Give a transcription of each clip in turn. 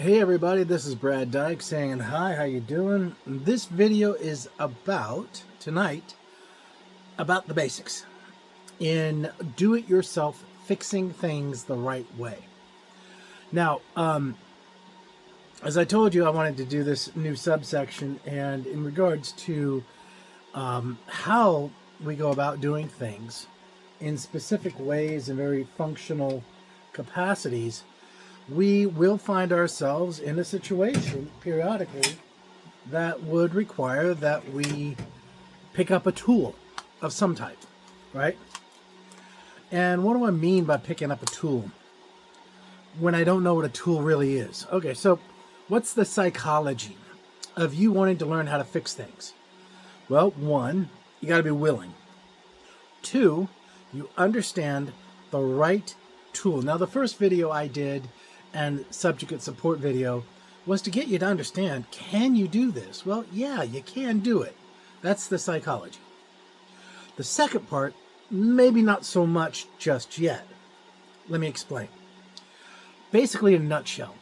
Hey everybody, this is Brad Dyke saying hi, how you doing? This video is tonight, about the basics in do-it-yourself fixing things the right way. Now, as I told you, I wanted to do this new subsection, and in regards to how we go about doing things in specific ways and very functional capacities, we will find ourselves in a situation periodically that would require that we pick up a tool of some type, right? And what do I mean by picking up a tool when I don't know what a tool really is? Okay, so what's the psychology of you wanting to learn how to fix things? Well, one, you got to be willing. Two, you understand the right tool. Now, the first video I did and subject support video was to get you to understand, can you do this? Well, yeah, you can do it. That's the psychology. The second part, maybe not so much just yet. Let me explain. Basically, in a nutshell,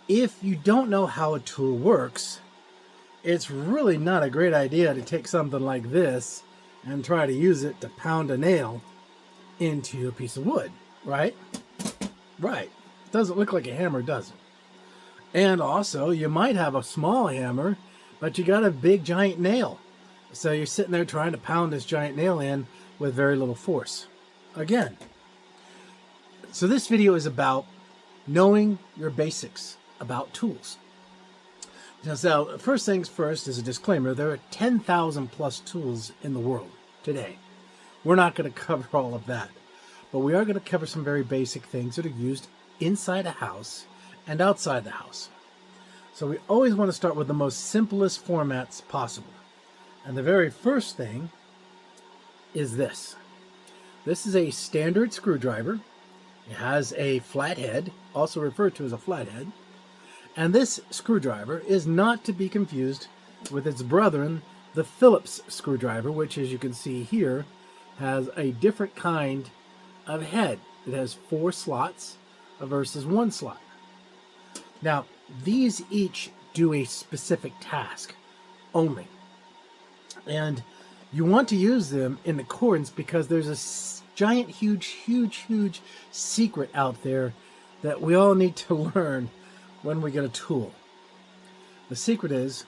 if you don't know how a tool works, it's really not a great idea to take something like this and try to use it to pound a nail into a piece of wood, right? Right. Doesn't look like a hammer, does it? And also, you might have a small hammer, but you got a big giant nail. So you're sitting there trying to pound this giant nail in with very little force. Again. So this video is about knowing your basics about tools. So first things first, as a disclaimer, there are 10,000 plus tools in the world today. We're not going to cover all of that, but we are going to cover some very basic things that are used inside a house and outside the house. So we always want to start with the most simplest formats possible. And the very first thing is this. This is a standard screwdriver. It has a flathead, also referred to as a flathead. And this screwdriver is not to be confused with its brethren, the Phillips screwdriver, which, as you can see here, has a different kind of head. It has 4 slots versus 1 slot. Now, these each do a specific task only. And you want to use them in accordance because there's a giant, huge secret out there that we all need to learn when we get a tool. The secret is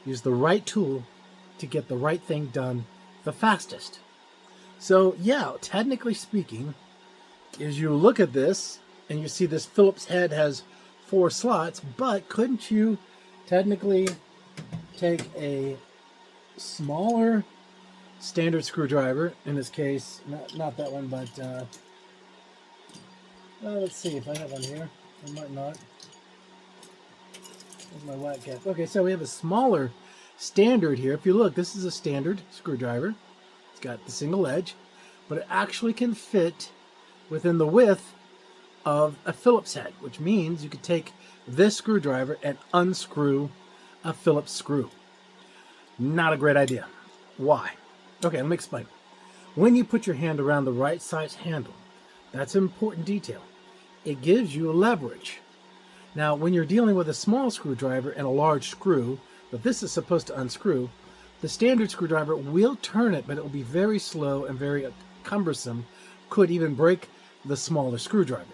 use the right tool to get the right thing done the fastest. So yeah, technically speaking, as you look at this and you see this Phillips head has 4 slots, but couldn't you technically take a smaller standard screwdriver, in this case, not that one, but well, let's see if I have one here. I might not. There's my whack cap. Okay, so we have a smaller standard here. If you look, this is a standard screwdriver. It's got the single edge, but it actually can fit within the width of a Phillips head, which means you could take this screwdriver and unscrew a Phillips screw. Not a great idea. Why? Okay, let me explain. When you put your hand around the right size handle, that's an important detail. It gives you leverage. Now, when you're dealing with a small screwdriver and a large screw, but this is supposed to unscrew, the standard screwdriver will turn it, but it will be very slow and very cumbersome, could even break the smaller screwdriver.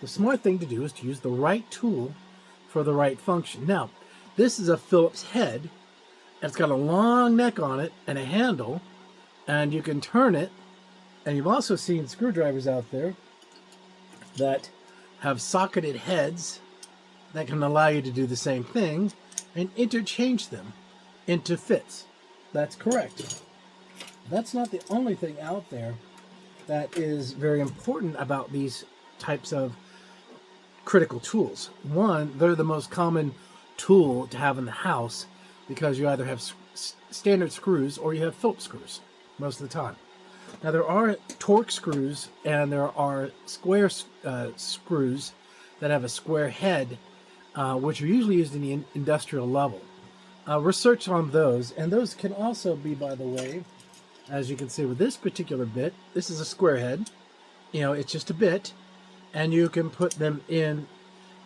The smart thing to do is to use the right tool for the right function. Now, this is a Phillips head, and it's got a long neck on it and a handle, and you can turn it, and you've also seen screwdrivers out there that have socketed heads that can allow you to do the same thing and interchange them into fits. That's correct. That's not the only thing out there that is very important about these types of critical tools. One, they're the most common tool to have in the house because you either have standard screws or you have Phillips screws most of the time. Now, there are Torx screws and there are square screws that have a square head, which are usually used in the industrial level. Research on those, and those can also be, by the way, as you can see with this particular bit, this is a square head. You know, it's just a bit, and you can put them in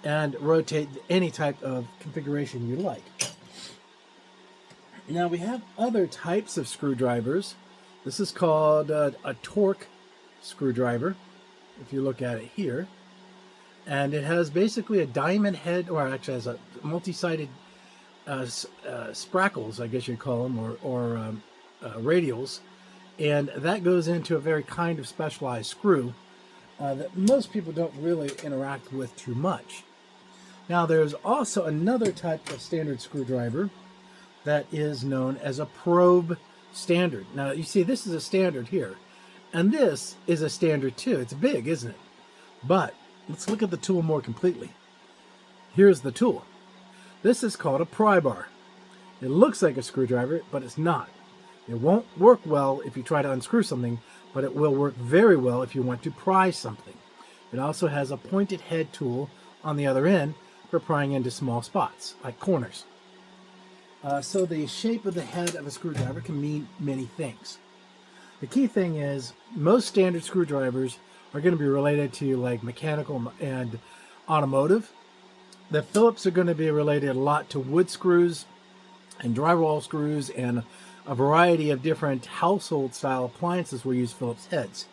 and rotate any type of configuration you like. Now we have other types of screwdrivers. This is called a torque screwdriver, if you look at it here. And it has basically a diamond head, or actually has a multi-sided sprackles, I guess you'd call them, or radials. And that goes into a very kind of specialized screw that most people don't really interact with too much. Now there's also another type of standard screwdriver that is known as a probe standard. Now you see this is a standard here, and this is a standard too. It's big, isn't it? But let's look at the tool more completely. Here's the tool. This is called a pry bar. It looks like a screwdriver, but it's not. It won't work well if you try to unscrew something, but it will work very well if you want to pry something. It also has a pointed head tool on the other end for prying into small spots, like corners. So the shape of the head of a screwdriver can mean many things. The key thing is most standard screwdrivers are going to be related to like mechanical and automotive. The Phillips are going to be related a lot to wood screws and drywall screws, and a variety of different household style appliances will use Phillips heads.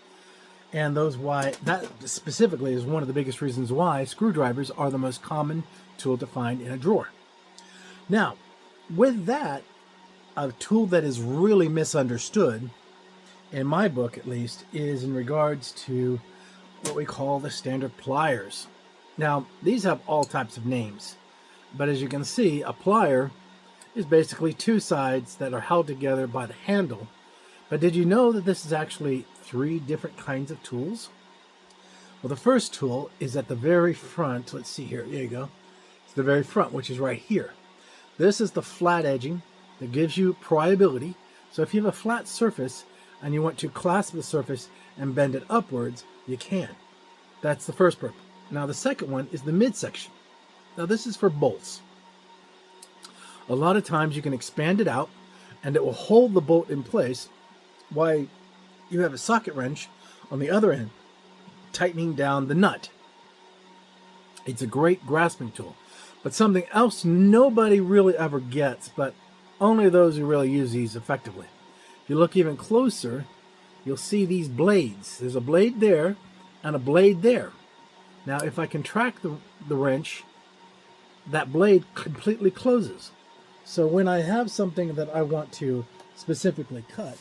And that specifically is one of the biggest reasons why screwdrivers are the most common tool to find in a drawer. Now, with that, a tool that is really misunderstood, in my book at least, is in regards to what we call the standard pliers. Now, these have all types of names, but as you can see, a plier is basically two sides that are held together by the handle. But did you know that this is actually 3 different kinds of tools? Well, the first tool is at the very front. Let's see here. There you go. It's the very front, which is right here. This is the flat edging that gives you pryability. So if you have a flat surface and you want to clasp the surface and bend it upwards, you can. That's the first purpose. Now the second one is the midsection. Now this is for bolts. A lot of times you can expand it out and it will hold the bolt in place while you have a socket wrench on the other end tightening down the nut. It's a great grasping tool. But something else nobody really ever gets, but only those who really use these effectively. If you look even closer, you'll see these blades. There's a blade there and a blade there. Now if I contract the wrench, that blade completely closes. So when I have something that I want to specifically cut,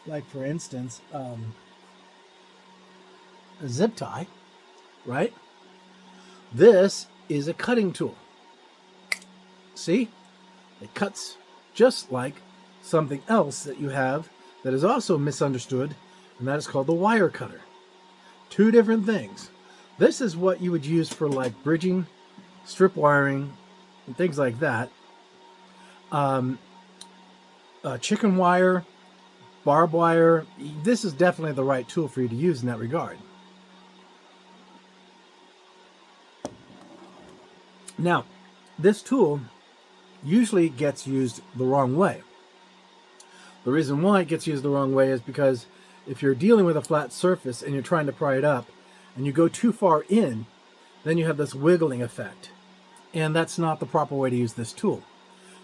like for instance, a zip tie, right? This is a cutting tool. See? It cuts just like something else that you have that is also misunderstood, and that is called the wire cutter. 2 different things. This is what you would use for like bridging, strip wiring, and things like that. Chicken wire, barbed wire. This is definitely the right tool for you to use in that regard. Now, this tool usually gets used the wrong way. The reason why it gets used the wrong way is because if you're dealing with a flat surface and you're trying to pry it up and you go too far in, then you have this wiggling effect. And that's not the proper way to use this tool.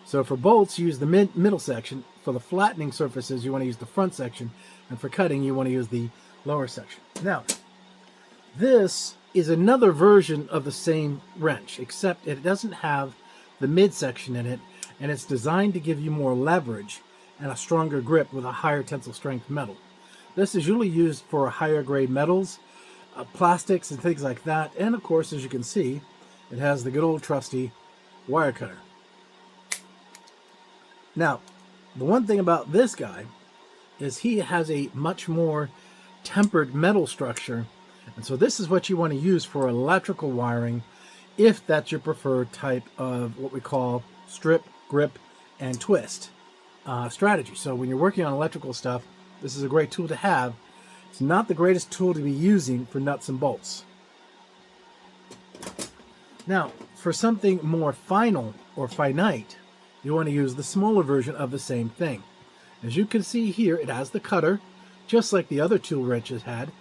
So for bolts, use the middle section. For the flattening surfaces, you want to use the front section. And for cutting, you want to use the lower section. Now, this is another version of the same wrench, except it doesn't have the midsection in it, and it's designed to give you more leverage and a stronger grip with a higher tensile strength metal. This is usually used for higher grade metals, plastics, and things like that. And of course, as you can see, it has the good old trusty wire cutter. Now, the one thing about this guy is he has a much more tempered metal structure. And so this is what you want to use for electrical wiring if that's your preferred type of what we call strip, grip, and twist strategy. So when you're working on electrical stuff, this is a great tool to have. It's not the greatest tool to be using for nuts and bolts. Now, for something more final or finite, you want to use the smaller version of the same thing. As you can see here, it has the cutter, just like the other tool wrenches had,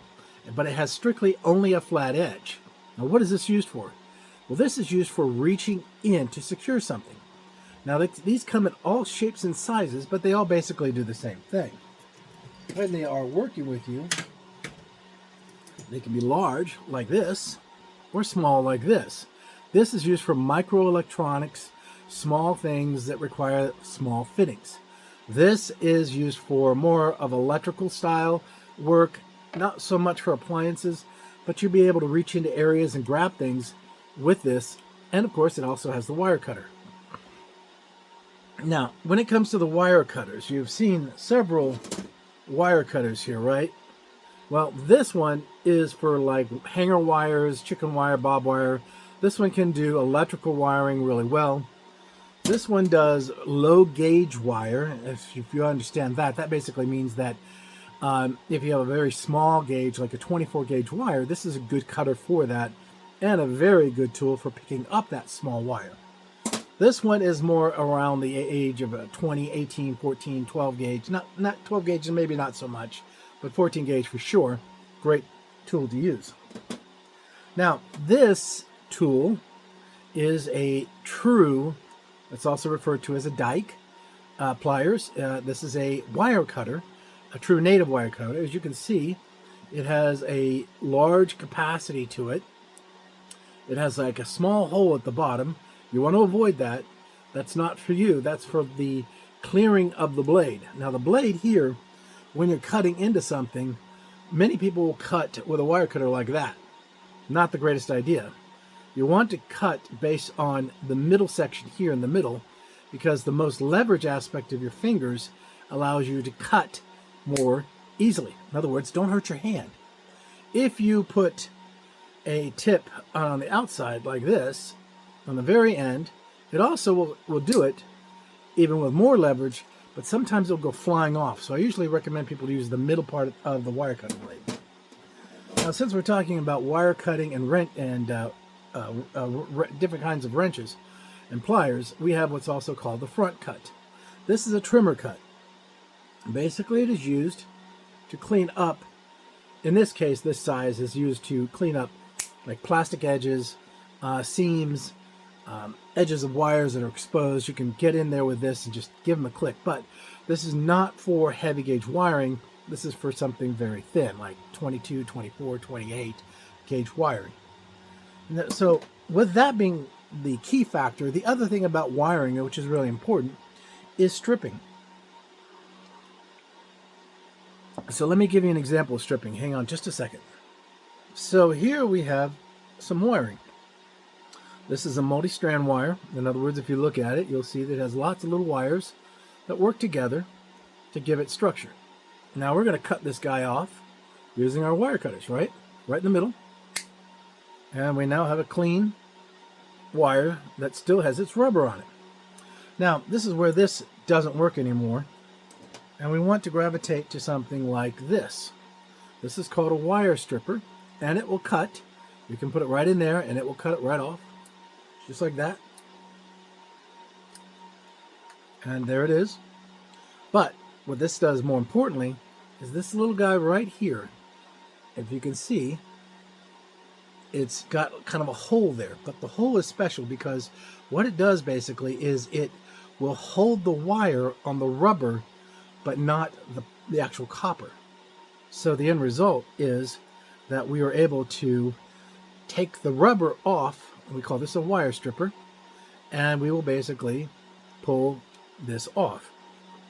but it has strictly only a flat edge. Now, what is this used for? Well, this is used for reaching in to secure something. Now, these come in all shapes and sizes, but they all basically do the same thing. When they are working with you, they can be large, like this, or small, like this. This is used for microelectronics, small things that require small fittings. This is used for more of electrical style work, not so much for appliances, but you'll be able to reach into areas and grab things with this. And of course, it also has the wire cutter. Now, when it comes to the wire cutters, you've seen several wire cutters here, right? Well, this one is for like hanger wires, chicken wire, bob wire. This one can do electrical wiring really well. This one does low gauge wire. If you understand that, that basically means that if you have a very small gauge, like a 24 gauge wire, this is a good cutter for that, and a very good tool for picking up that small wire. This one is more around the age of a 20, 18, 14, 12 gauge. Not 12 gauge, and maybe not so much, but 14 gauge for sure. Great tool to use. Now, this tool is a true, it's also referred to as a dike pliers. This is a wire cutter, a true native wire cutter. As you can see, it has a large capacity to it. It has like a small hole at the bottom. You want to avoid that. That's not for you. That's for the clearing of the blade. Now the blade here, when you're cutting into something, many people will cut with a wire cutter like that. Not the greatest idea. You want to cut based on the middle section here in the middle, because the most leverage aspect of your fingers allows you to cut more easily. In other words, don't hurt your hand. If you put a tip on the outside like this, on the very end, it also will do it even with more leverage, but sometimes it'll go flying off. So I usually recommend people to use the middle part of the wire cutting blade. Now, since we're talking about wire cutting and different kinds of wrenches and pliers, we have what's also called the front cut. This is a trimmer cut. Basically, it is used to clean up. In this case, this size is used to clean up like plastic edges, seams, edges of wires that are exposed. You can get in there with this and just give them a click. But this is not for heavy gauge wiring. This is for something very thin, like 22, 24, 28 gauge wiring. So with that being the key factor, the other thing about wiring, which is really important, is stripping. So let me give you an example of stripping. Hang on just a second. So here we have some wiring. This is a multi-strand wire. In other words, if you look at it, you'll see that it has lots of little wires that work together to give it structure. Now we're going to cut this guy off using our wire cutters, right? Right in the middle. And we now have a clean wire that still has its rubber on it. Now, this is where this doesn't work anymore. And we want to gravitate to something like this. This is called a wire stripper, and it will cut. You can put it right in there, and it will cut it right off. Just like that. And there it is. But what this does more importantly is this little guy right here. If you can see, it's got kind of a hole there. But the hole is special because what it does basically is it will hold the wire on the rubber, but not the actual copper. So the end result is that we are able to take the rubber off. We call this a wire stripper, and we will basically pull this off.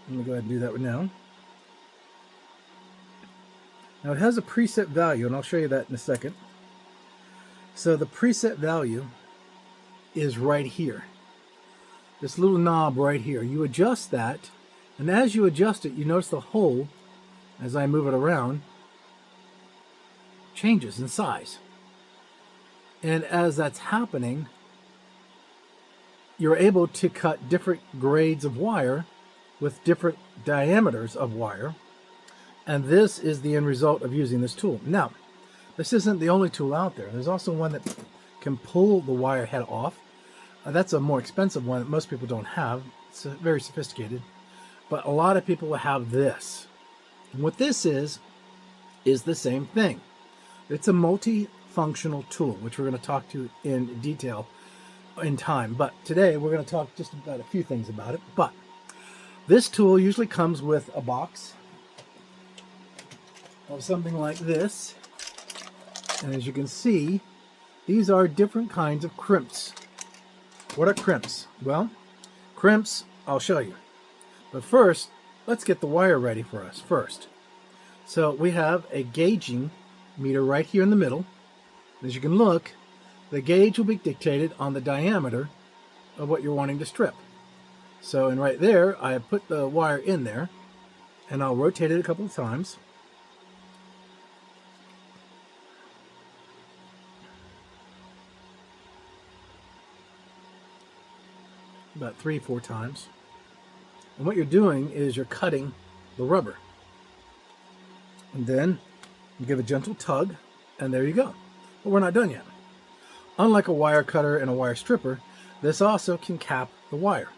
Let me go ahead and do that now. Now it has a preset value, and I'll show you that in a second. So the preset value is right here. This little knob right here. You adjust that, and as you adjust it, you notice the hole, as I move it around, changes in size. And as that's happening, you're able to cut different grades of wire with different diameters of wire. And this is the end result of using this tool. Now, this isn't the only tool out there. There's also one that can pull the wire head off. That's a more expensive one that most people don't have. It's very sophisticated. But a lot of people will have this. And what this is the same thing. It's a multi functional tool, which we're going to talk to in detail in time. But today we're going to talk just about a few things about it. But this tool usually comes with a box of something like this. And as you can see, these are different kinds of crimps. What are crimps? Well, crimps, I'll show you. But first, let's get the wire ready for us first. So we have a gauging meter right here in the middle. As you can look, the gauge will be dictated on the diameter of what you're wanting to strip. So, and right there, I have put the wire in there, and I'll rotate it a couple of times. About 3-4 times. And what you're doing is you're cutting the rubber. And then you give a gentle tug, and there you go. But we're not done yet. Unlike a wire cutter and a wire stripper, this also can cap the wire.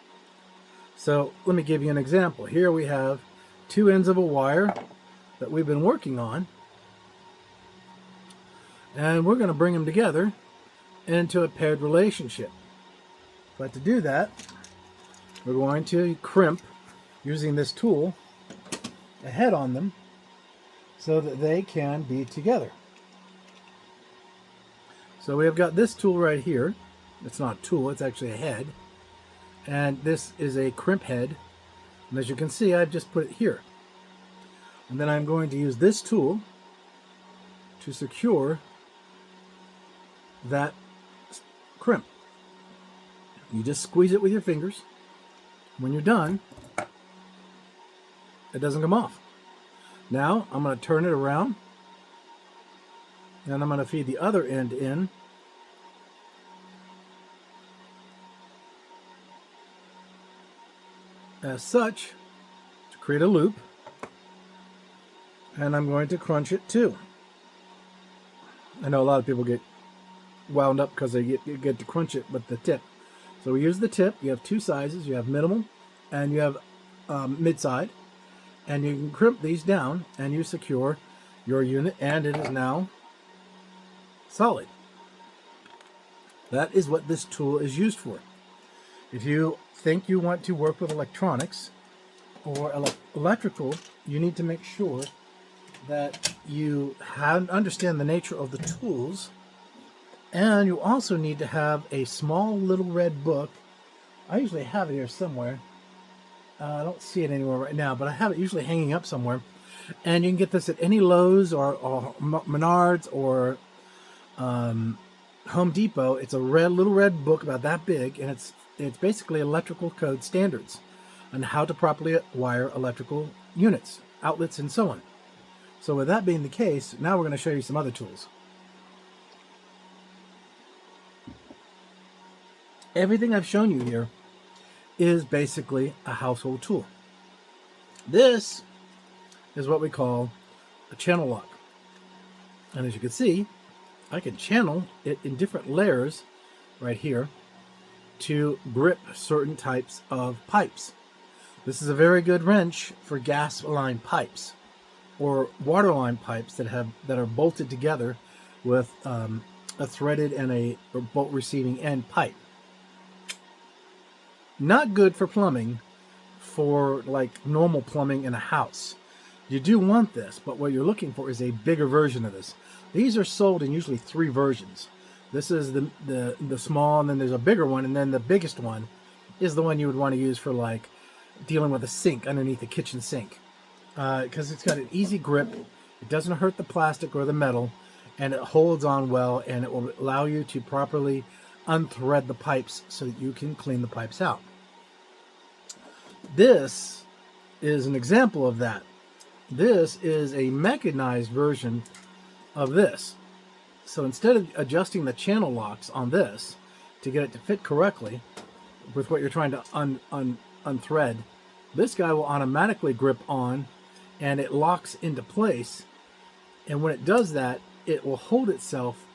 So let me give you an example. Here we have 2 ends of a wire that we've been working on. And we're going to bring them together into a paired relationship. But to do that, we're going to crimp using this tool a head on them so that they can be together. So we have got this tool right here. It's not a tool, it's actually a head. And this is a crimp head. And as you can see, I've just put it here. And then I'm going to use this tool to secure that crimp. You just squeeze it with your fingers. When you're done, it doesn't come off. Now I'm going to turn it around, and I'm going to feed the other end in. As such, to create a loop, and I'm going to crunch it too. I know a lot of people get wound up because they get to crunch it with the tip. So we use the tip. You have 2 sizes. You have minimal and you have mid-side. And you can crimp these down and you secure your unit, and it is now solid. That is what this tool is used for. If you think you want to work with electronics or electrical, you need to make sure that you understand the nature of the tools. And you also need to have a small little red book. I usually have it here somewhere. I don't see it anywhere right now, but I have it usually hanging up somewhere. And you can get this at any Lowe's or Menards or Home Depot. It's a little red book about that big, and it's basically electrical code standards on how to properly wire electrical units, outlets, and so on. So with that being the case, now we're going to show you some other tools. Everything I've shown you here is basically a household tool. This is what we call a channel lock. And as you can see, I can channel it in different layers right here to grip certain types of pipes. This is a very good wrench for gas line pipes or water line pipes that are bolted together with a threaded and a bolt receiving end pipe. Not good for plumbing, for like normal plumbing in a house. You do want this, but what you're looking for is a bigger version of this. These are sold in usually 3 versions. This is the small, and then there's a bigger one, and then the biggest one is the one you would want to use for like dealing with a sink underneath the kitchen sink, because it's got an easy grip. It doesn't hurt the plastic or the metal, and it holds on well, and it will allow you to properly unthread the pipes so that you can clean the pipes out. This is an example of that. This is a mechanized version of this. So instead of adjusting the channel locks on this to get it to fit correctly with what you're trying to unthread, this guy will automatically grip on, and it locks into place. And when it does that, it will hold itself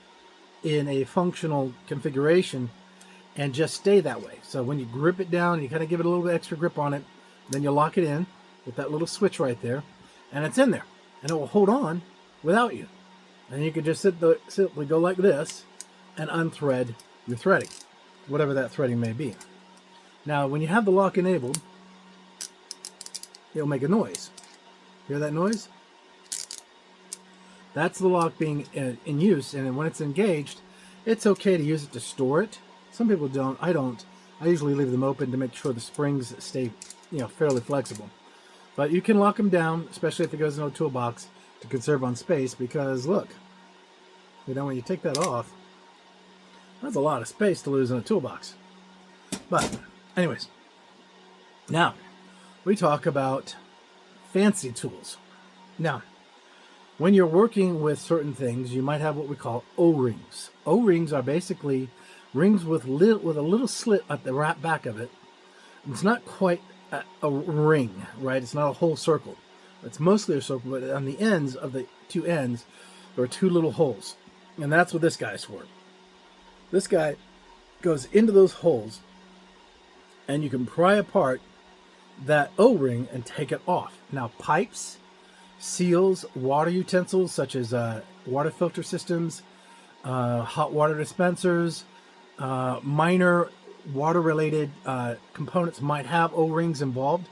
in a functional configuration and just stay that way. So when you grip it down, you kind of give it a little bit extra grip on it, then you lock it in with that little switch right there, and it's in there, and it will hold on without you. And you can just simply go like this and unthread your threading, whatever that threading may be. Now, when you have the lock enabled, it'll make a noise. Hear that noise? That's the lock being in use, and when it's engaged, it's okay to use it to store it. Some people don't. I don't. I usually leave them open to make sure the springs stay, fairly flexible. But you can lock them down, especially if it goes in a toolbox, to conserve on space, because look, when you take that off, that's a lot of space to lose in a toolbox. But anyways, now we talk about fancy tools. Now, when you're working with certain things, you might have what we call O-rings. O-rings are basically rings with a little slit at the back of it. It's not quite a ring, right? It's not a whole circle. It's mostly a circle, but on the ends of the two ends, there are two little holes. And that's what this guy's for. This guy goes into those holes, and you can pry apart that O-ring and take it off. Now, pipes, seals, water utensils such as water filter systems, hot water dispensers, minor water-related components might have O-rings involved.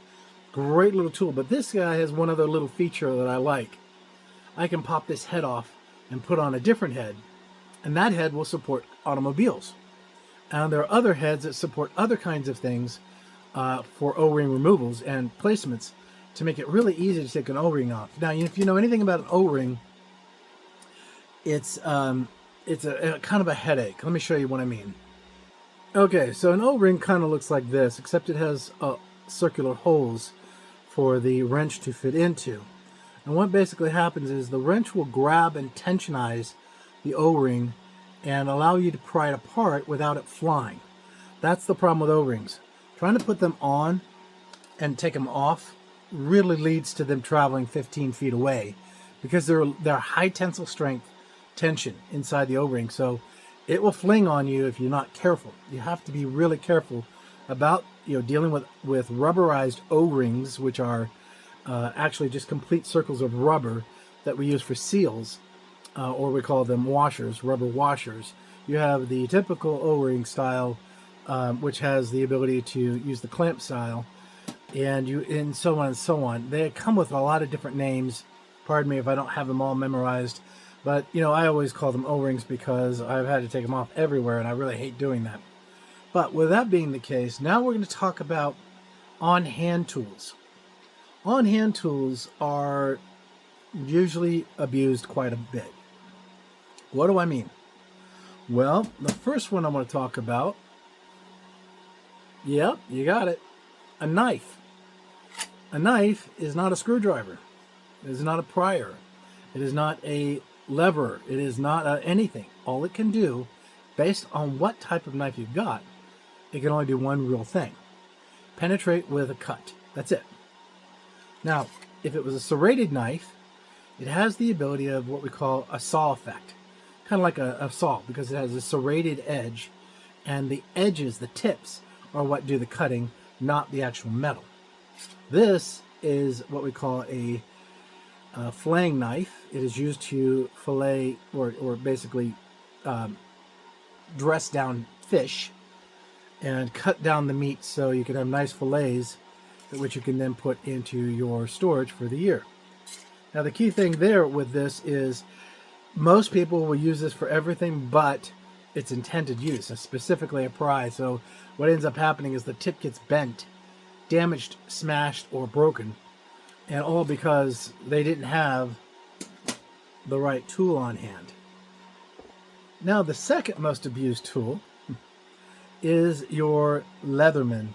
Great little tool, but this guy has one other little feature that I like. I can pop this head off and put on a different head, and that head will support automobiles. And there are other heads that support other kinds of things for O-ring removals and placements to make it really easy to take an O-ring off. Now, if you know anything about an O-ring, it's a kind of a headache. Let me show you what I mean. Okay, so an O-ring kind of looks like this, except it has circular holes for the wrench to fit into. And what basically happens is the wrench will grab and tensionize the O-ring and allow you to pry it apart without it flying. That's the problem with O-rings. Trying to put them on and take them off really leads to them traveling 15 feet away, because they're high tensile strength tension inside the O-ring, so it will fling on you if you're not careful. You have to be really careful about dealing with rubberized O-rings, which are actually just complete circles of rubber that we use for seals, or we call them washers, rubber washers. You have the typical O-ring style, which has the ability to use the clamp style, and so on and so on. They come with a lot of different names. Pardon me if I don't have them all memorized, but I always call them O-rings because I've had to take them off everywhere, and I really hate doing that. But with that being the case, now we're going to talk about on-hand tools. On-hand tools are usually abused quite a bit. What do I mean? Well, the first one I want to talk about, yep, you got it, a knife. A knife is not a screwdriver. It is not a prier. It is not a lever. It is not anything. All it can do, based on what type of knife you've got, it can only do one real thing: penetrate with a cut. That's it. Now, if it was a serrated knife, it has the ability of what we call a saw effect. Kind of like a saw, because it has a serrated edge, and the edges, the tips, are what do the cutting, not the actual metal. This is what we call a filleting knife. It is used to fillet or basically dress down fish and cut down the meat so you can have nice fillets, which you can then put into your storage for the year. Now, the key thing there with this is most people will use this for everything but its intended use, specifically a pry. So what ends up happening is the tip gets bent, damaged, smashed, or broken, and all because they didn't have the right tool on hand. Now, the second most abused tool is your Leatherman.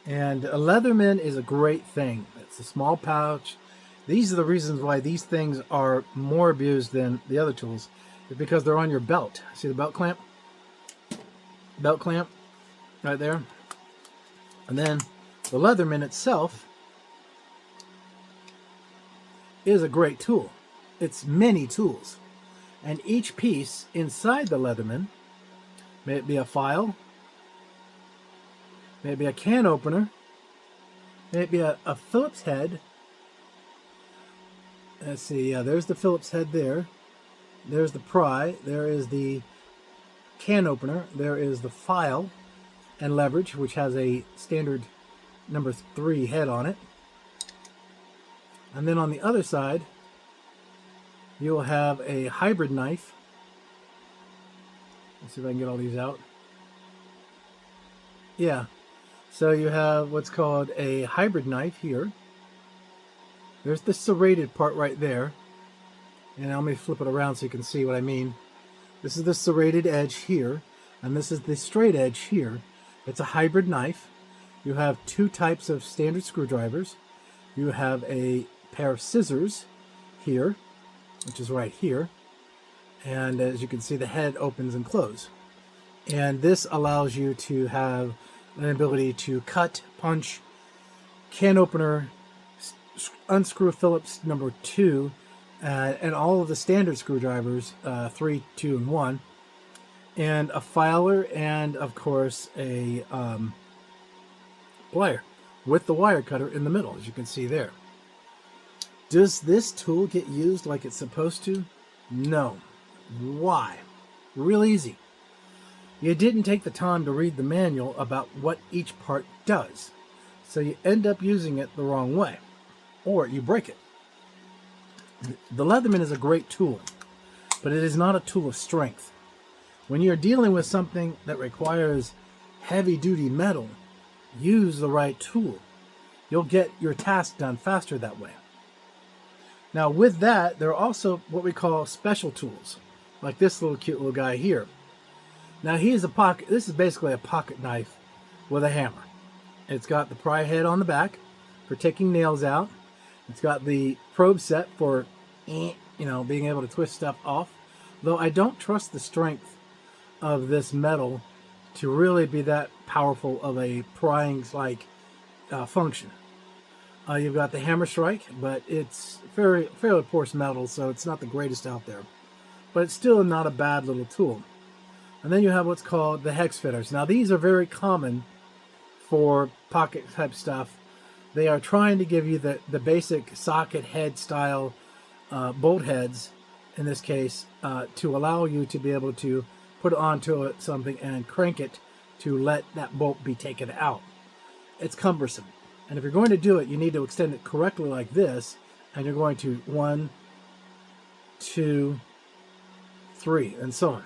And a Leatherman is a great thing. It's a small pouch. These are the reasons why these things are more abused than the other tools. It's because they're on your belt. See the belt clamp? Belt clamp right there. And then the Leatherman itself is a great tool. It's many tools. And each piece inside the Leatherman, may it be a file, may it be a can opener, may it be a Phillips head. Let's see, yeah, there's the Phillips head there. There's the pry. There is the can opener. There is the file and leverage, which has a standard number 3 head on it. And then on the other side, you'll have a hybrid knife. Let's see if I can get all these out. Yeah. So you have what's called a hybrid knife here. There's the serrated part right there. And let me flip it around so you can see what I mean. This is the serrated edge here, and this is the straight edge here. It's a hybrid knife. You have 2 types of standard screwdrivers. You have a pair of scissors here, which is right here. And as you can see, the head opens and closes. And this allows you to have an ability to cut, punch, can opener, unscrew Phillips number 2, and all of the standard screwdrivers, 3, 2, and 1, and a filer, and of course a plier with the wire cutter in the middle, as you can see there. Does this tool get used like it's supposed to? No. Why? Real easy. You didn't take the time to read the manual about what each part does, so you end up using it the wrong way, or you break it. The Leatherman is a great tool, but it is not a tool of strength. When you're dealing with something that requires heavy-duty metal, use the right tool. You'll get your task done faster that way. Now with that, there are also what we call special tools, like this little cute little guy here. Now this is basically a pocket knife with a hammer. It's got the pry head on the back for taking nails out. It's got the probe set for, being able to twist stuff off. Though I don't trust the strength of this metal to really be that powerful of a prying-like function. You've got the hammer strike, but it's fairly porous metal, so it's not the greatest out there. But it's still not a bad little tool. And then you have what's called the hex fitters. Now these are very common for pocket type stuff. They are trying to give you the basic socket head style bolt heads, in this case, to allow you to be able to put onto something and crank it to let that bolt be taken out. It's cumbersome. And if you're going to do it, you need to extend it correctly like this, and you're going to 1, 2, 3, and so on.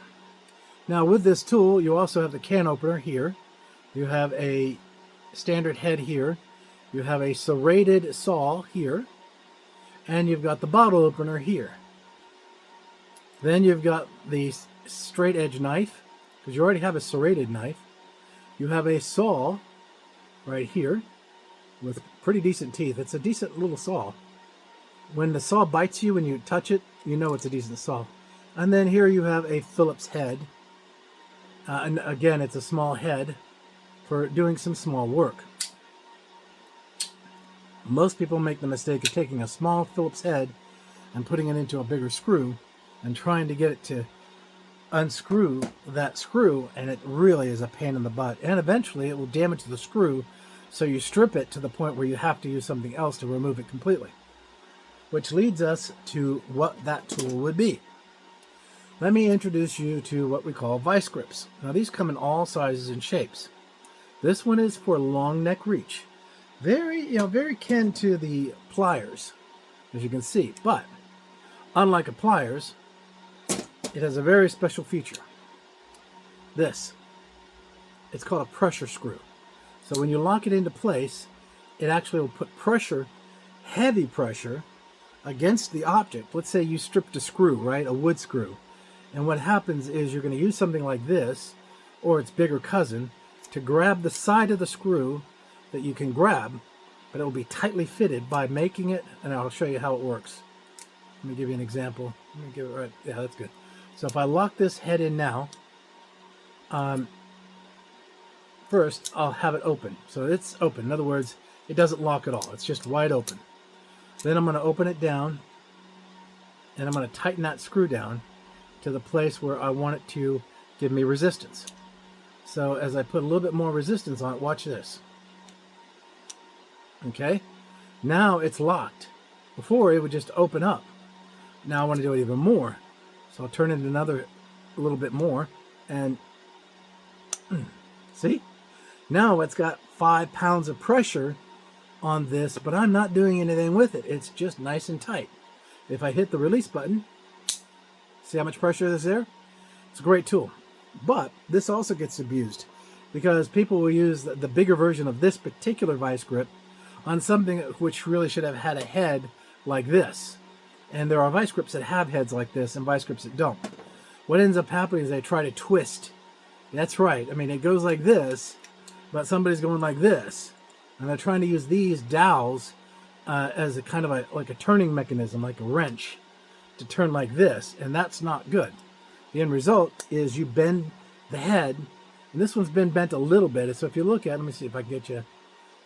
Now with this tool, you also have the can opener here. You have a standard head here. You have a serrated saw here. And you've got the bottle opener here. Then you've got the straight edge knife, because you already have a serrated knife. You have a saw right here with pretty decent teeth. It's a decent little saw. When the saw bites you when you touch it, you know it's a decent saw. And then here you have a Phillips head. And again, it's a small head for doing some small work. Most people make the mistake of taking a small Phillips head and putting it into a bigger screw and trying to get it to unscrew that screw, and it really is a pain in the butt. And eventually it will damage the screw, so you strip it to the point where you have to use something else to remove it completely. Which leads us to what that tool would be. Let me introduce you to what we call vice grips. Now these come in all sizes and shapes. This one is for long neck reach. Very kin to the pliers, as you can see. But unlike a pliers, it has a very special feature. It's called a pressure screw. So when you lock it into place, it actually will put pressure, heavy pressure, against the object. Let's say you stripped a screw, right? A wood screw. And what happens is you're going to use something like this, or its bigger cousin, to grab the side of the screw that you can grab, but it will be tightly fitted by making it, and I'll show you how it works. Let me give you an example. Let me give it right. Yeah, that's good. So if I lock this head in now, first I'll have it open. So it's open. In other words, it doesn't lock at all. It's just wide open. Then I'm going to open it down, and I'm going to tighten that screw down to the place where I want it to give me resistance. So as I put a little bit more resistance on it, watch this. Okay, now it's locked. Before it would just open up. Now I want to do it even more. So I'll turn it a little bit more, and see? Now it's got 5 pounds of pressure on this, but I'm not doing anything with it. It's just nice and tight. If I hit the release button, see how much pressure is there? It's a great tool. But this also gets abused because people will use the bigger version of this particular vice grip on something which really should have had a head like this. And there are vice grips that have heads like this and vice grips that don't. What ends up happening is they try to twist. That's right. I mean, it goes like this, but somebody's going like this. And they're trying to use these dowels as a kind of like a turning mechanism, like a wrench, to turn like this. And that's not good. The end result is you bend the head. And this one's been bent a little bit. So if you look at it, let me see if I can get you.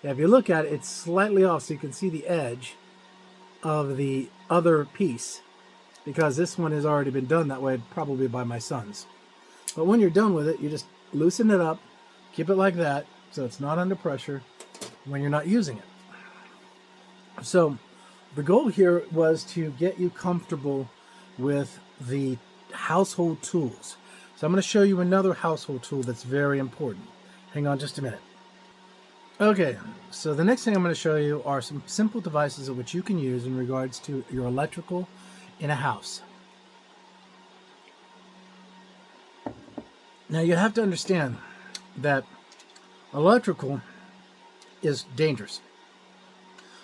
Yeah, if you look at it, it's slightly off so you can see the edge of the other piece, because this one has already been done that way, probably by my sons. But when you're done with it, you just loosen it up, keep it like that so it's not under pressure when you're not using it. So the goal here was to get you comfortable with the household tools. So I'm going to show you another household tool that's very important. Hang on just a minute. Okay, so the next thing I'm going to show you are some simple devices which you can use in regards to your electrical in a house. Now you have to understand that electrical is dangerous.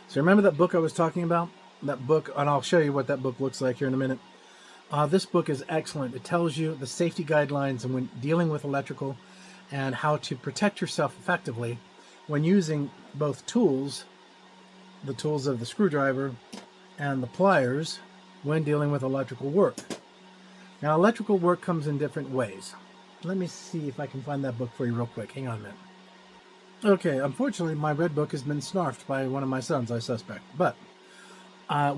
So remember that book I was talking about? That book, and I'll show you what that book looks like here in a minute. This book is excellent. It tells you the safety guidelines and when dealing with electrical and how to protect yourself effectively when using both tools, the tools of the screwdriver and the pliers, when dealing with electrical work. Now, electrical work comes in different ways. Let me see if I can find that book for you real quick. Hang on a minute. Okay, unfortunately, my red book has been snarfed by one of my sons, I suspect. But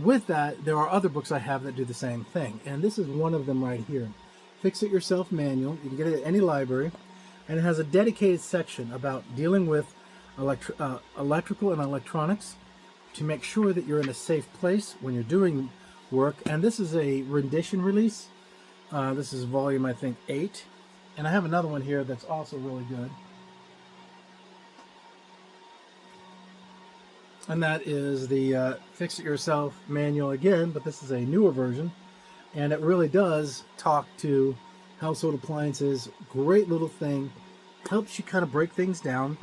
with that, there are other books I have that do the same thing. And this is one of them right here. Fix It Yourself Manual. You can get it at any library. And it has a dedicated section about dealing with electrical and electronics to make sure that you're in a safe place when you're doing work. And this is a rendition release. This is volume, I think, 8. And I have another one here that's also really good. And that is the Fix It Yourself Manual again, but this is a newer version. And it really does talk to household appliances. Great little thing. Helps you kind of break things down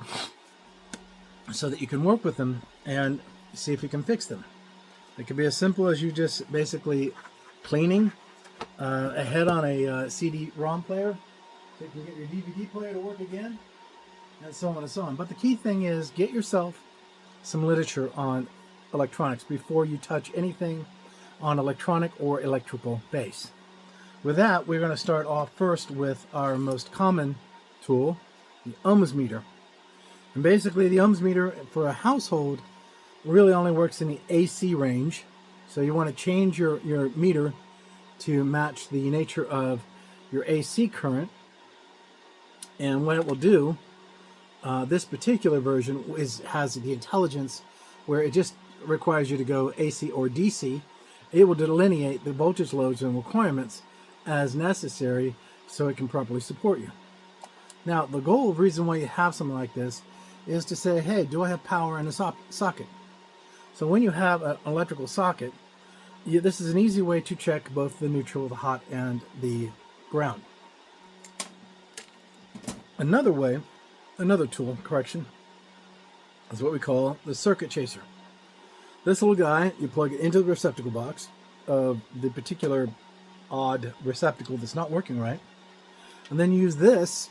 so that you can work with them and see if you can fix them. It could be as simple as you just basically cleaning a head on a CD-ROM player so you can get your DVD player to work again, and so on and so on. But the key thing is get yourself some literature on electronics before you touch anything on electronic or electrical base. With that, we're going to start off first with our most common tool, the ohms meter. And basically the ohms meter for a household really only works in the AC range. So you want to change your meter to match the nature of your AC current. And what it will do, this particular version has the intelligence where it just requires you to go AC or DC. It will delineate the voltage loads and requirements as necessary so it can properly support you. Now, the goal, reason why you have something like this is to say, hey, do I have power in a socket? So when you have an electrical socket, this is an easy way to check both the neutral, the hot, and the ground. Another tool, is what we call the circuit chaser. This little guy, you plug it into the receptacle box of the particular odd receptacle that's not working right, and then you use this.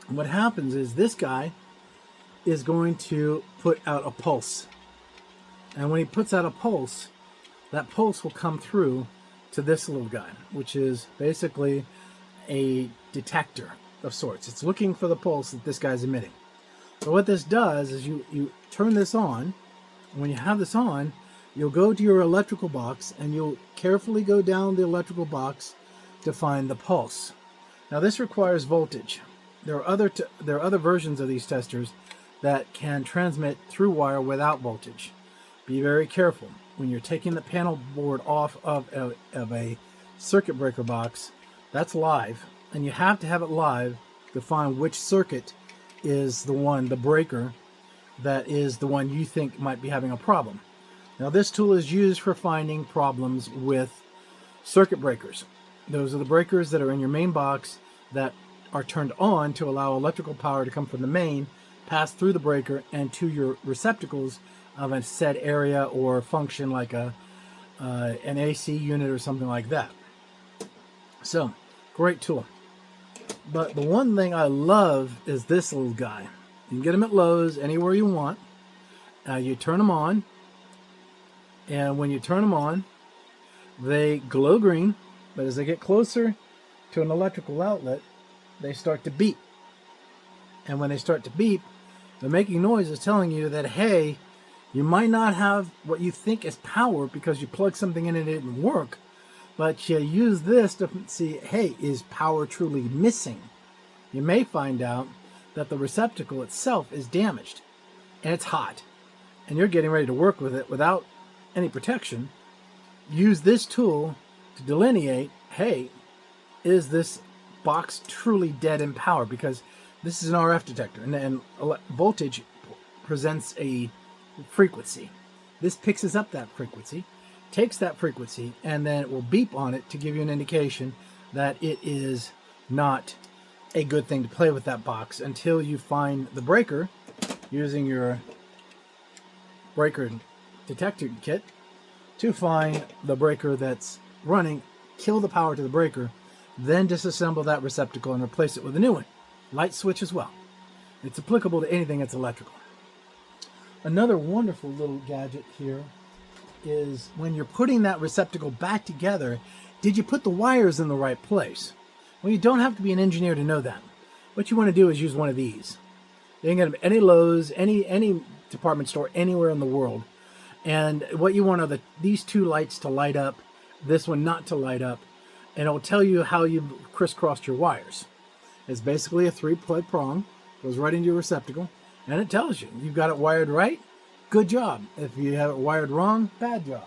What happens is this guy is going to put out a pulse. And when he puts out a pulse, that pulse will come through to this little guy, which is basically a detector of sorts. It's looking for the pulse that this guy's emitting. So what this does is you turn this on. And when you have this on, you'll go to your electrical box and you'll carefully go down the electrical box to find the pulse. Now this requires voltage. There are other versions of these testers that can transmit through wire without voltage. Be very careful when you're taking the panel board off of a circuit breaker box that's live, and you have to have it live to find which circuit is the breaker that is the one you think might be having a problem. Now this tool is used for finding problems with circuit breakers. Those are the breakers that are in your main box that are turned on to allow electrical power to come from the main, pass through the breaker and to your receptacles of a set area or function, like an AC unit or something like that. So, great tool. But the one thing I love is this little guy. You can get them at Lowe's, anywhere you want. You turn them on, and when you turn them on, they glow green, but as they get closer to an electrical outlet, they start to beep. And when they start to beep, they're making noises telling you that, hey, you might not have what you think is power because you plug something in and it didn't work, but you use this to see, hey, is power truly missing? You may find out that the receptacle itself is damaged and it's hot and you're getting ready to work with it without any protection. Use this tool to delineate, hey, is this box truly dead in power? Because this is an RF detector, and voltage presents a frequency. This picks up that frequency, takes that frequency, and then it will beep on it to give you an indication that it is not a good thing to play with that box until you find the breaker using your breaker detector kit to find the breaker that's running, kill the power to the breaker, then disassemble that receptacle and replace it with a new one. Light switch as well. It's applicable to anything that's electrical. Another wonderful little gadget here is when you're putting that receptacle back together, did you put the wires in the right place? Well, you don't have to be an engineer to know that. What you want to do is use one of these. You can get them at any Lowe's, any department store, anywhere in the world. And what you want are these two lights to light up, this one not to light up, and it'll tell you how you've crisscrossed your wires. It's basically a 3-plug prong, goes right into your receptacle, and it tells you. You've got it wired right, good job. If you have it wired wrong, bad job.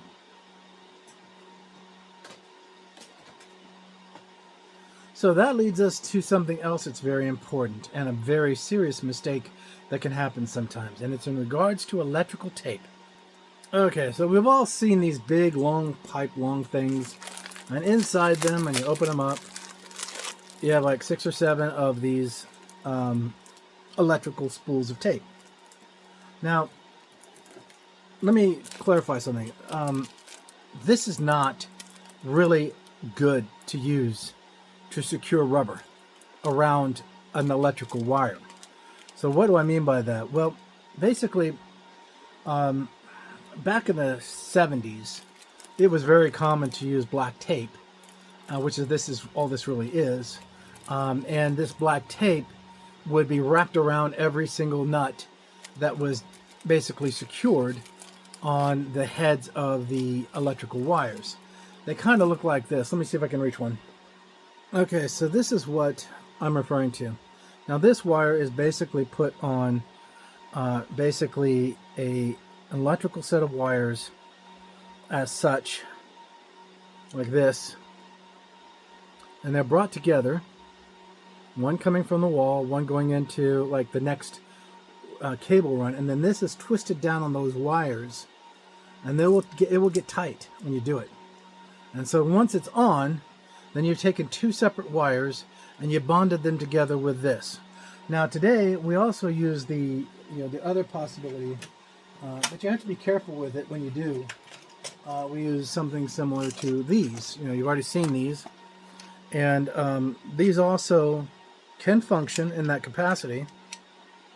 So that leads us to something else that's very important and a very serious mistake that can happen sometimes, and it's in regards to electrical tape. Okay, so we've all seen these big, long things, and inside them, when you open them up, you have like 6 or 7 of these electrical spools of tape. Now, let me clarify something. This is not really good to use to secure rubber around an electrical wire. So what do I mean by that? Well, basically, back in the 70s, it was very common to use black tape, which is all this really is. And this black tape would be wrapped around every single nut that was basically secured on the heads of the electrical wires. They kind of look like this. Let me see if I can reach one. Okay, so this is what I'm referring to. Now this wire is basically put on basically an electrical set of wires as such, like this, and they're brought together, one coming from the wall, one going into like the next cable run, and then this is twisted down on those wires, and it will get tight when you do it. And so once it's on, then you've taken 2 separate wires and you bonded them together with this. Now today we also use the other possibility, but you have to be careful with it when you do. We use something similar to these. You've already seen these, and these also can function in that capacity.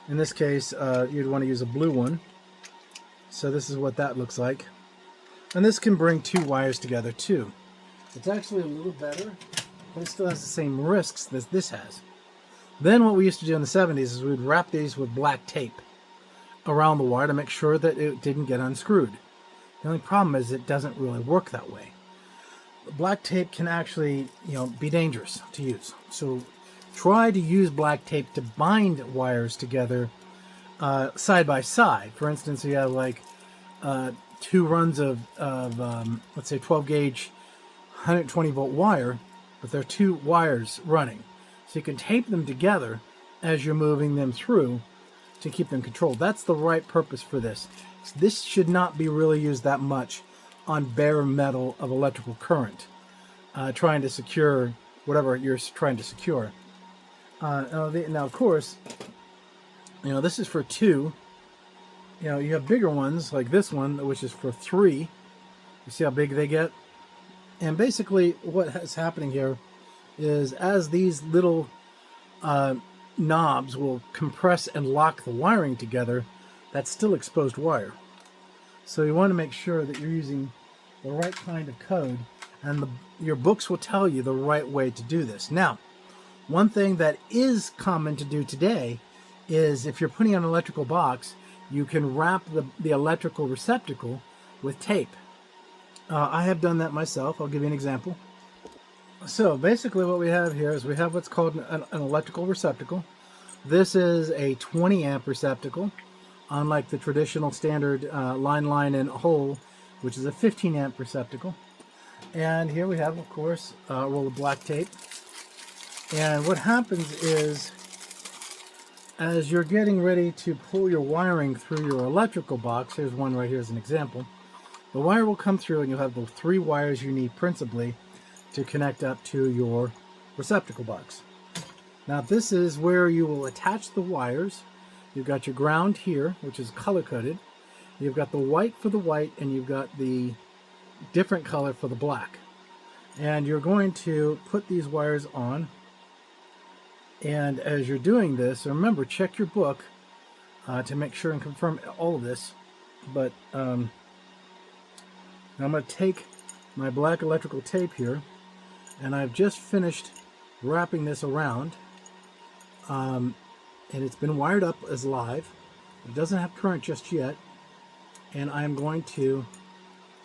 In this case, you'd want to use a blue one. So this is what that looks like. And this can bring 2 wires together too. It's actually a little better, but it still has the same risks that this has. Then what we used to do in the 70s is we'd wrap these with black tape around the wire to make sure that it didn't get unscrewed. The only problem is it doesn't really work that way. Black tape can actually, be dangerous to use. So try to use black tape to bind wires together side by side. For instance, you have like 2 runs of let's say 12 gauge 120 volt wire, but there are two wires running. So you can tape them together as you're moving them through to keep them controlled. That's the right purpose for this. This should not be really used that much on bare metal of electrical current, trying to secure whatever you're trying to secure. Now, of course, this is for 2. You have bigger ones like this one, which is for 3. You see how big they get? And basically what is happening here is as these little knobs will compress and lock the wiring together, that's still exposed wire. So you want to make sure that you're using the right kind of code, and your books will tell you the right way to do this. Now, one thing that is common to do today is if you're putting on an electrical box, you can wrap the electrical receptacle with tape. I have done that myself. I'll give you an example. So basically what we have here is we have what's called an electrical receptacle. This is a 20 amp receptacle, unlike the traditional standard line and hole, which is a 15 amp receptacle. And here we have, of course, a roll of black tape. And what happens is, as you're getting ready to pull your wiring through your electrical box, here's one right here as an example, the wire will come through and you'll have the 3 wires you need principally to connect up to your receptacle box. Now this is where you will attach the wires. You've got your ground here, which is color-coded. You've got the white for the white, and you've got the different color for the black. And you're going to put these wires on. And as you're doing this, remember, check your book to make sure and confirm all of this. But now I'm going to take my black electrical tape here, and I've just finished wrapping this around. And it's been wired up as live. It doesn't have current just yet. And I'm going to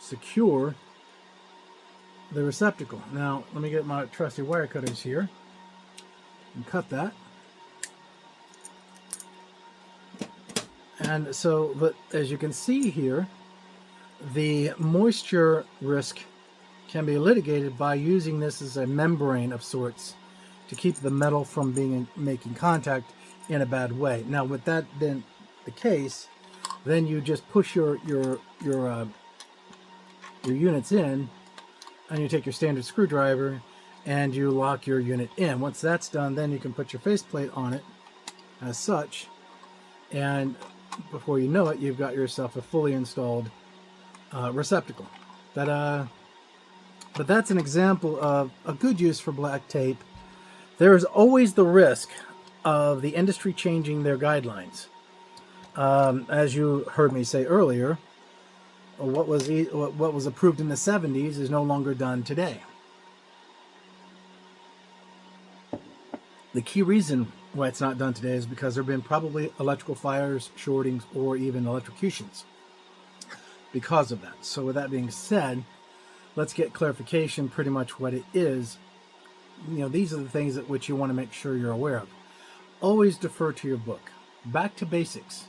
secure the receptacle. Now, let me get my trusty wire cutters here and cut that. And so, but as you can see here, the moisture risk can be litigated by using this as a membrane of sorts to keep the metal from making contact in a bad way. Now, with that then the case, then you just push your units in, and you take your standard screwdriver and you lock your unit in. Once that's done, then you can put your faceplate on it as such, and before you know it, you've got yourself a fully installed receptacle. But that's an example of a good use for black tape. There is always the risk of the industry changing their guidelines. As you heard me say earlier, what was approved in the 70s is no longer done today. The key reason why it's not done today is because there have been probably electrical fires, shortings, or even electrocutions because of that. So with that being said, let's get clarification pretty much what it is. These are the things that which you want to make sure you're aware of. Always defer to your book. Back to Basics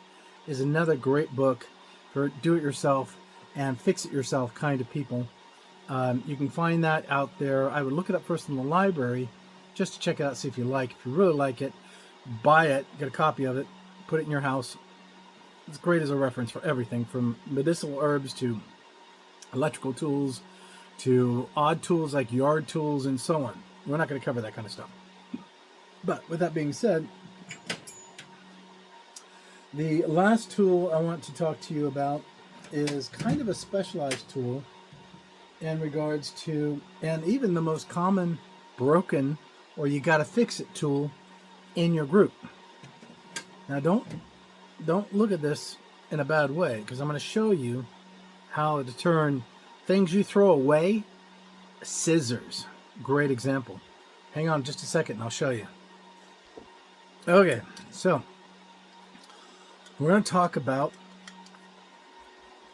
is another great book for do-it-yourself and fix-it-yourself kind of people. You can find that out there. I would look it up first in the library just to check it out, see if you like. If you really like it, buy it, get a copy of it, put it in your house. It's great as a reference for everything from medicinal herbs to electrical tools to odd tools like yard tools and so on. We're not going to cover that kind of stuff. But with that being said, the last tool I want to talk to you about is kind of a specialized tool in regards to, and even the most common broken or you got to fix it tool in your group. Now don't look at this in a bad way, because I'm going to show you how to turn things you throw away. Scissors, great example. Hang on just a second and I'll show you. Okay, so we're going to talk about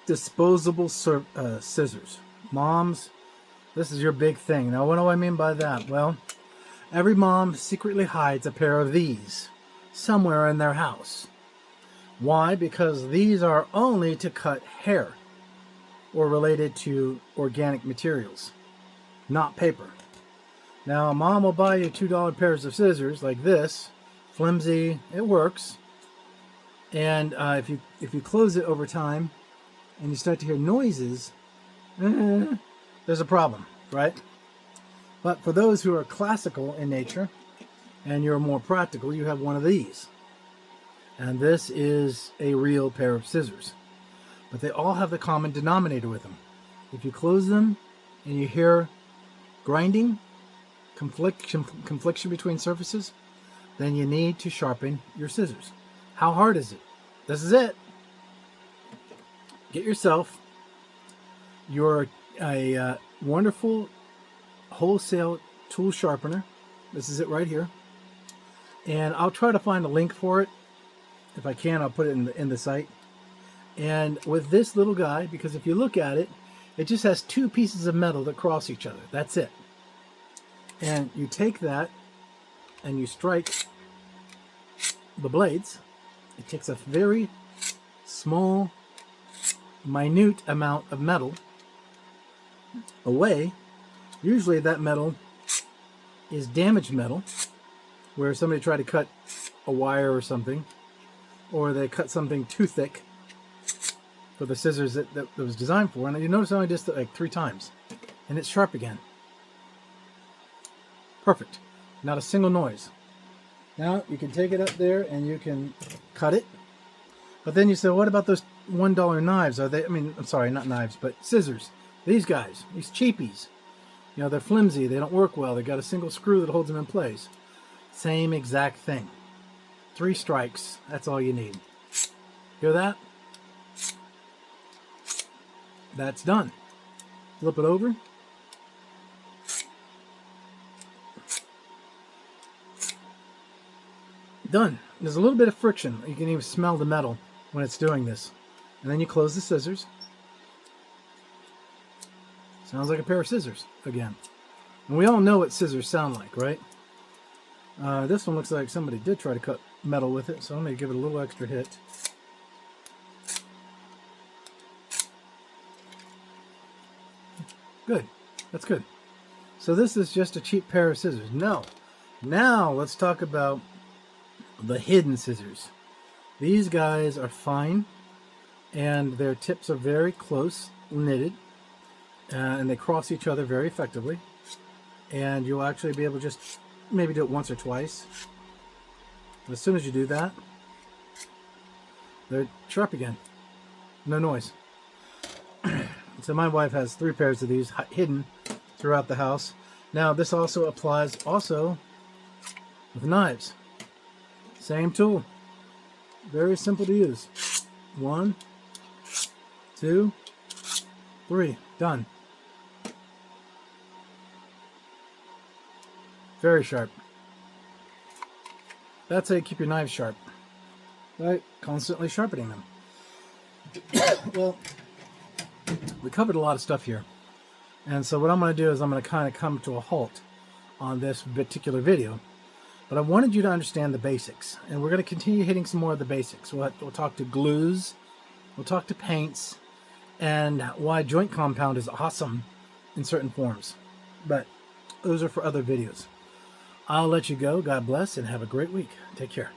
disposable scissors. Moms, this is your big thing. Now, what do I mean by that? Well, every mom secretly hides a pair of these somewhere in their house. Why? Because these are only to cut hair or related to organic materials. not paper. Now, mom will buy you $2 pairs of scissors like this, flimsy. It works. And if you close it over time, and you start to hear noises, there's a problem, right? But for those who are classical in nature, and you're more practical, you have one of these. And this is a real pair of scissors. But they all have the common denominator with them. If you close them and you hear grinding, confliction between surfaces, then you need to sharpen your scissors. How hard is it? This is it. Get yourself a wonderful wholesale tool sharpener. This is it right here. And I'll try to find a link for it. If I can, I'll put it in the site. And with this little guy, because if you look at it, it just has two pieces of metal that cross each other. That's it. And you take that and you strike the blades. It takes a very small, minute amount of metal away. Usually that metal is damaged metal, where somebody tried to cut a wire or something, or they cut something too thick for the scissors that was designed for. And you notice I only did it like 3 times, and it's sharp again. Perfect. Not a single noise. Now you can take it up there and you can cut it. But then you say, what about those $1 knives? Are they, I'm sorry, not knives, but scissors. These guys, these cheapies, you know, they're flimsy, they don't work well, they got a single screw that holds them in place. Same exact thing. 3 strikes, that's all you need. Hear that? That's done. Flip it over. Done. There's a little bit of friction. You can even smell the metal when it's doing this. And then you close the scissors. Sounds like a pair of scissors again. And we all know what scissors sound like, right? This one looks like somebody did try to cut metal with it, so I'm going to give it a little extra hit. Good. That's good. So this is just a cheap pair of scissors. No. Now let's talk about the hidden scissors. These guys are fine, and their tips are very close knitted, and they cross each other very effectively. And you'll actually be able to just maybe do it once or twice. But as soon as you do that, they're sharp again. No noise. So my wife has 3 pairs of these hidden throughout the house. Now this also applies with knives. Same tool. Very simple to use. 1, 2, 3. Done. Very sharp. That's how you keep your knives sharp. Right? Constantly sharpening them. Well, we covered a lot of stuff here. And so what I'm going to do is I'm going to kind of come to a halt on this particular video. But I wanted you to understand the basics. And we're going to continue hitting some more of the basics. We'll talk to glues. We'll talk to paints. And why joint compound is awesome in certain forms. But those are for other videos. I'll let you go. God bless and have a great week. Take care.